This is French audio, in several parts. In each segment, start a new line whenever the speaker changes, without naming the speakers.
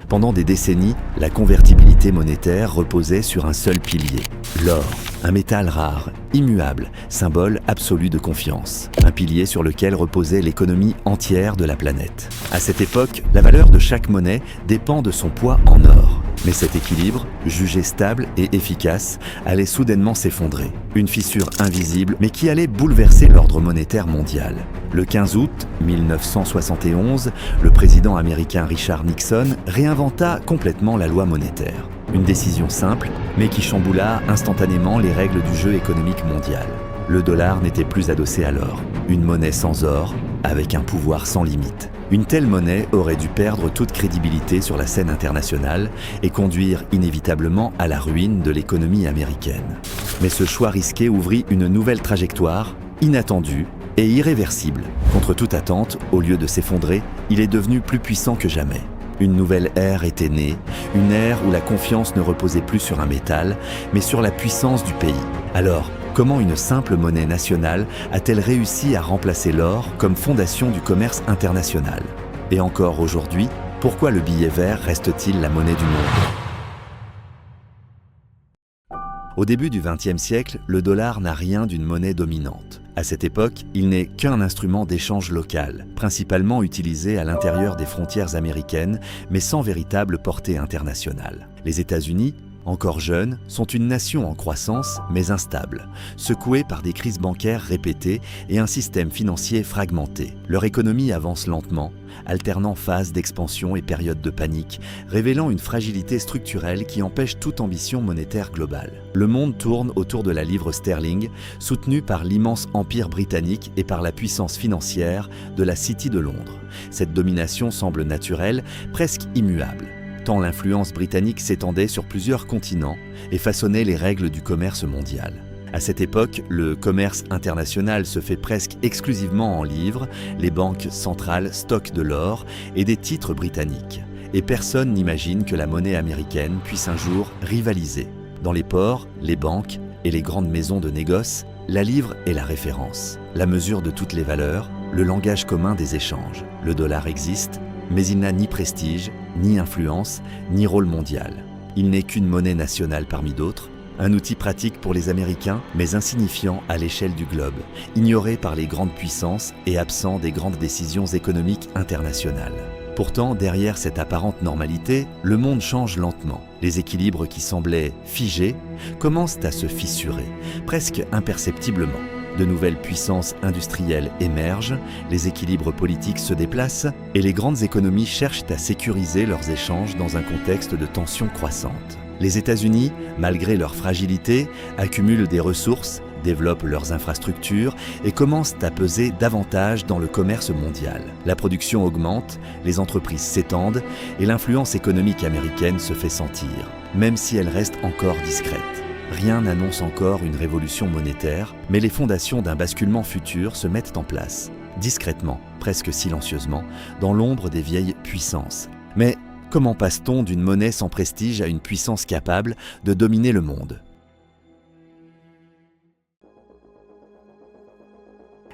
Pendant des décennies, la convertibilité monétaire reposait sur un seul pilier, l'or, un métal rare, immuable, symbole absolu de confiance. Un pilier sur lequel reposait l'économie entière de la planète. À cette époque, la valeur de chaque monnaie dépend de son poids en or. Mais cet équilibre, jugé stable et efficace, allait soudainement s'effondrer. Une fissure invisible, mais qui allait bouleverser l'ordre monétaire mondial. Le 15 août 1971, le président américain Richard Nixon réinventa complètement la loi monétaire. Une décision simple, mais qui chamboula instantanément les règles du jeu économique mondial. Le dollar n'était plus adossé à l'or. Une monnaie sans or, avec un pouvoir sans limite. Une telle monnaie aurait dû perdre toute crédibilité sur la scène internationale et conduire inévitablement à la ruine de l'économie américaine. Mais ce choix risqué ouvrit une nouvelle trajectoire, inattendue et irréversible. Contre toute attente, au lieu de s'effondrer, il est devenu plus puissant que jamais. Une nouvelle ère était née, une ère où la confiance ne reposait plus sur un métal, mais sur la puissance du pays. Alors, comment une simple monnaie nationale a-t-elle réussi à remplacer l'or comme fondation du commerce international? Et encore aujourd'hui, pourquoi le billet vert reste-t-il la monnaie du monde? Au début du XXe siècle, le dollar n'a rien d'une monnaie dominante. À cette époque, il n'est qu'un instrument d'échange local, principalement utilisé à l'intérieur des frontières américaines, mais sans véritable portée internationale. Les États-Unis, encore jeunes, sont une nation en croissance mais instable, secouée par des crises bancaires répétées et un système financier fragmenté. Leur économie avance lentement, alternant phases d'expansion et périodes de panique, révélant une fragilité structurelle qui empêche toute ambition monétaire globale. Le monde tourne autour de la livre sterling, soutenue par l'immense empire britannique et par la puissance financière de la City de Londres. Cette domination semble naturelle, presque immuable, tant l'influence britannique s'étendait sur plusieurs continents et façonnait les règles du commerce mondial. À cette époque, le commerce international se fait presque exclusivement en livres, les banques centrales stockent de l'or et des titres britanniques. Et personne n'imagine que la monnaie américaine puisse un jour rivaliser. Dans les ports, les banques et les grandes maisons de négoce, la livre est la référence, la mesure de toutes les valeurs, le langage commun des échanges. Le dollar existe, mais il n'a ni prestige, ni influence, ni rôle mondial. Il n'est qu'une monnaie nationale parmi d'autres, un outil pratique pour les Américains, mais insignifiant à l'échelle du globe, ignoré par les grandes puissances et absent des grandes décisions économiques internationales. Pourtant, derrière cette apparente normalité, le monde change lentement. Les équilibres qui semblaient figés commencent à se fissurer, presque imperceptiblement. De nouvelles puissances industrielles émergent, les équilibres politiques se déplacent et les grandes économies cherchent à sécuriser leurs échanges dans un contexte de tensions croissantes. Les États-Unis, malgré leur fragilité, accumulent des ressources, développent leurs infrastructures et commencent à peser davantage dans le commerce mondial. La production augmente, les entreprises s'étendent et l'influence économique américaine se fait sentir, même si elle reste encore discrète. Rien n'annonce encore une révolution monétaire, mais les fondations d'un basculement futur se mettent en place, discrètement, presque silencieusement, dans l'ombre des vieilles puissances. Mais comment passe-t-on d'une monnaie sans prestige à une puissance capable de dominer le monde ?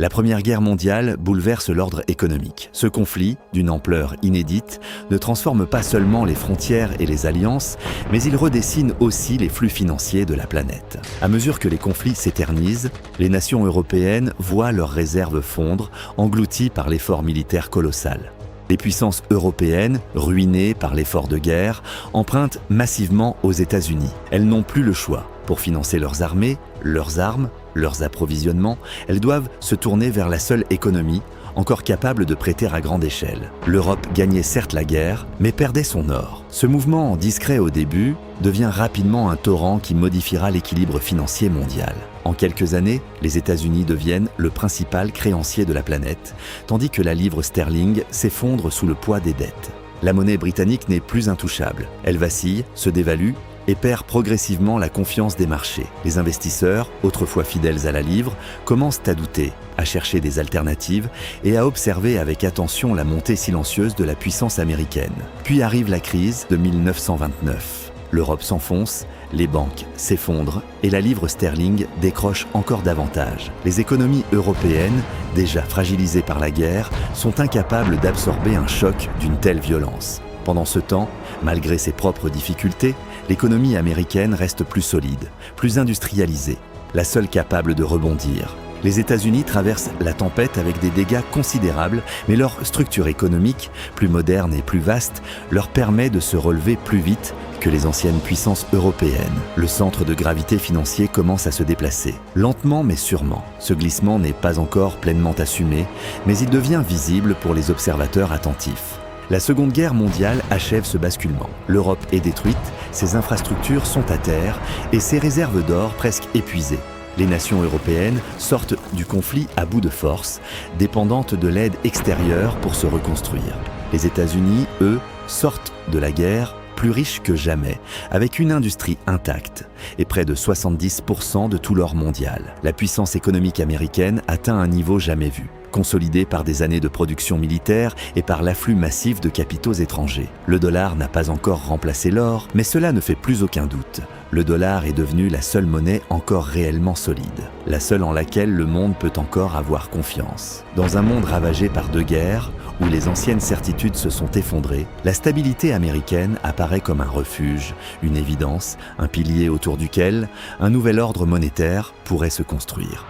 La Première Guerre mondiale bouleverse l'ordre économique. Ce conflit, d'une ampleur inédite, ne transforme pas seulement les frontières et les alliances, mais il redessine aussi les flux financiers de la planète. À mesure que les conflits s'éternisent, les nations européennes voient leurs réserves fondre, englouties par l'effort militaire colossal. Les puissances européennes, ruinées par l'effort de guerre, empruntent massivement aux États-Unis. Elles n'ont plus le choix. Pour financer leurs armées, leurs armes, leurs approvisionnements, elles doivent se tourner vers la seule économie encore capable de prêter à grande échelle. L'Europe gagnait certes la guerre, mais perdait son or. Ce mouvement, discret au début, devient rapidement un torrent qui modifiera l'équilibre financier mondial. En quelques années, les États-Unis deviennent le principal créancier de la planète, tandis que la livre sterling s'effondre sous le poids des dettes. La monnaie britannique n'est plus intouchable. Elle vacille, se dévalue et perd progressivement la confiance des marchés. Les investisseurs, autrefois fidèles à la livre, commencent à douter, à chercher des alternatives et à observer avec attention la montée silencieuse de la puissance américaine. Puis arrive la crise de 1929. L'Europe s'enfonce, les banques s'effondrent et la livre sterling décroche encore davantage. Les économies européennes, déjà fragilisées par la guerre, sont incapables d'absorber un choc d'une telle violence. Pendant ce temps, malgré ses propres difficultés, l'économie américaine reste plus solide, plus industrialisée, la seule capable de rebondir. Les États-Unis traversent la tempête avec des dégâts considérables, mais leur structure économique, plus moderne et plus vaste, leur permet de se relever plus vite que les anciennes puissances européennes. Le centre de gravité financier commence à se déplacer, lentement mais sûrement. Ce glissement n'est pas encore pleinement assumé, mais il devient visible pour les observateurs attentifs. La Seconde Guerre mondiale achève ce basculement. L'Europe est détruite, ses infrastructures sont à terre et ses réserves d'or presque épuisées. Les nations européennes sortent du conflit à bout de force, dépendantes de l'aide extérieure pour se reconstruire. Les États-Unis, eux, sortent de la guerre plus riches que jamais, avec une industrie intacte et près de 70% de tout l'or mondial. La puissance économique américaine atteint un niveau jamais vu, consolidée par des années de production militaire et par l'afflux massif de capitaux étrangers. Le dollar n'a pas encore remplacé l'or, mais cela ne fait plus aucun doute. Le dollar est devenu la seule monnaie encore réellement solide, la seule en laquelle le monde peut encore avoir confiance. Dans un monde ravagé par 2 guerres, où les anciennes certitudes se sont effondrées, la stabilité américaine apparaît comme un refuge, une évidence, un pilier autour duquel un nouvel ordre monétaire pourrait se construire.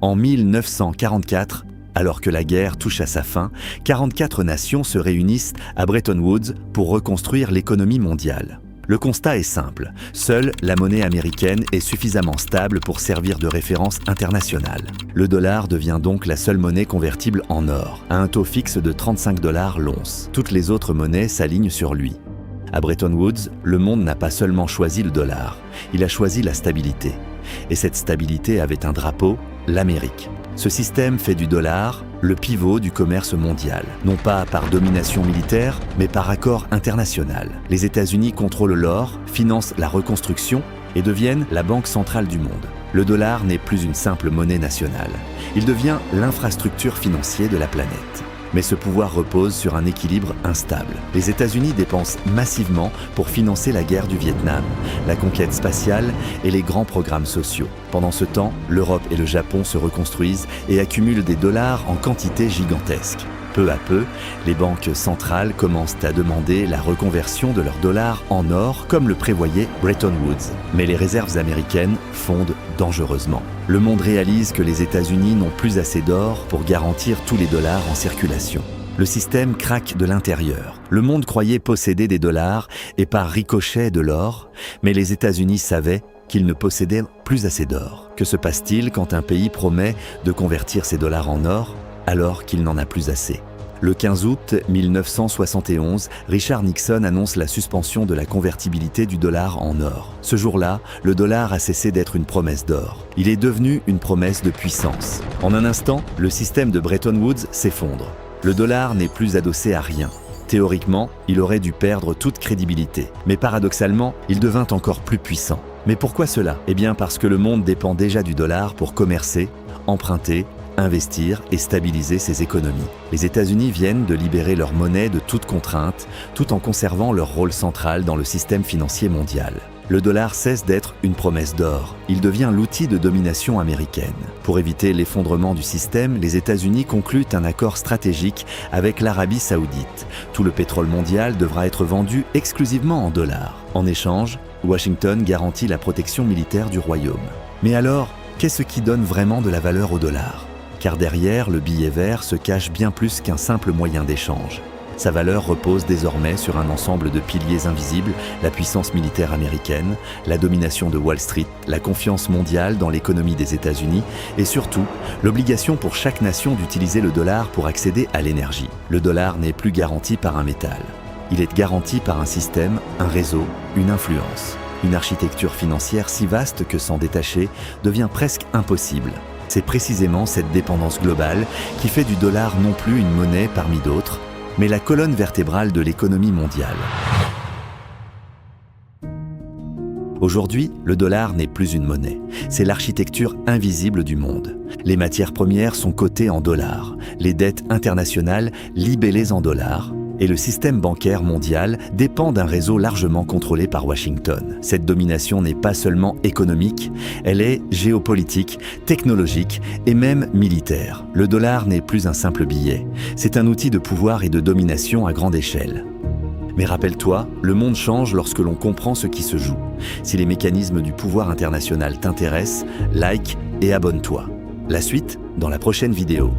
En 1944, alors que la guerre touche à sa fin, 44 nations se réunissent à Bretton Woods pour reconstruire l'économie mondiale. Le constat est simple, seule la monnaie américaine est suffisamment stable pour servir de référence internationale. Le dollar devient donc la seule monnaie convertible en or, à un taux fixe de 35 $ l'once. Toutes les autres monnaies s'alignent sur lui. À Bretton Woods, le monde n'a pas seulement choisi le dollar, il a choisi la stabilité. Et cette stabilité avait un drapeau, l'Amérique. Ce système fait du dollar le pivot du commerce mondial, non pas par domination militaire, mais par accord international. Les États-Unis contrôlent l'or, financent la reconstruction et deviennent la banque centrale du monde. Le dollar n'est plus une simple monnaie nationale. Il devient l'infrastructure financière de la planète. Mais ce pouvoir repose sur un équilibre instable. Les États-Unis dépensent massivement pour financer la guerre du Vietnam, la conquête spatiale et les grands programmes sociaux. Pendant ce temps, l'Europe et le Japon se reconstruisent et accumulent des dollars en quantité gigantesque. Peu à peu, les banques centrales commencent à demander la reconversion de leurs dollars en or, comme le prévoyait Bretton Woods. Mais les réserves américaines fondent dangereusement. Le monde réalise que les États-Unis n'ont plus assez d'or pour garantir tous les dollars en circulation. Le système craque de l'intérieur. Le monde croyait posséder des dollars et par ricochet de l'or, mais les États-Unis savaient qu'ils ne possédaient plus assez d'or. Que se passe-t-il quand un pays promet de convertir ses dollars en or alors qu'il n'en a plus assez? Le 15 août 1971, Richard Nixon annonce la suspension de la convertibilité du dollar en or. Ce jour-là, le dollar a cessé d'être une promesse d'or. Il est devenu une promesse de puissance. En un instant, le système de Bretton Woods s'effondre. Le dollar n'est plus adossé à rien. Théoriquement, il aurait dû perdre toute crédibilité. Mais paradoxalement, il devint encore plus puissant. Mais pourquoi cela? Eh bien parce que le monde dépend déjà du dollar pour commercer, emprunter, investir et stabiliser ses économies. Les États-Unis viennent de libérer leur monnaie de toute contrainte, tout en conservant leur rôle central dans le système financier mondial. Le dollar cesse d'être une promesse d'or. Il devient l'outil de domination américaine. Pour éviter l'effondrement du système, les États-Unis concluent un accord stratégique avec l'Arabie Saoudite. Tout le pétrole mondial devra être vendu exclusivement en dollars. En échange, Washington garantit la protection militaire du royaume. Mais alors, qu'est-ce qui donne vraiment de la valeur au dollar? Car derrière le billet vert se cache bien plus qu'un simple moyen d'échange. Sa valeur repose désormais sur un ensemble de piliers invisibles, la puissance militaire américaine, la domination de Wall Street, la confiance mondiale dans l'économie des États-Unis et surtout, l'obligation pour chaque nation d'utiliser le dollar pour accéder à l'énergie. Le dollar n'est plus garanti par un métal. Il est garanti par un système, un réseau, une influence. Une architecture financière si vaste que s'en détacher devient presque impossible. C'est précisément cette dépendance globale qui fait du dollar non plus une monnaie parmi d'autres, mais la colonne vertébrale de l'économie mondiale. Aujourd'hui, le dollar n'est plus une monnaie, c'est l'architecture invisible du monde. Les matières premières sont cotées en dollars, les dettes internationales libellées en dollars, Et le système bancaire mondial dépend d'un réseau largement contrôlé par Washington. Cette domination n'est pas seulement économique, elle est géopolitique, technologique et même militaire. Le dollar n'est plus un simple billet, c'est un outil de pouvoir et de domination à grande échelle. Mais rappelle-toi, le monde change lorsque l'on comprend ce qui se joue. Si les mécanismes du pouvoir international t'intéressent, like et abonne-toi. La suite dans la prochaine vidéo.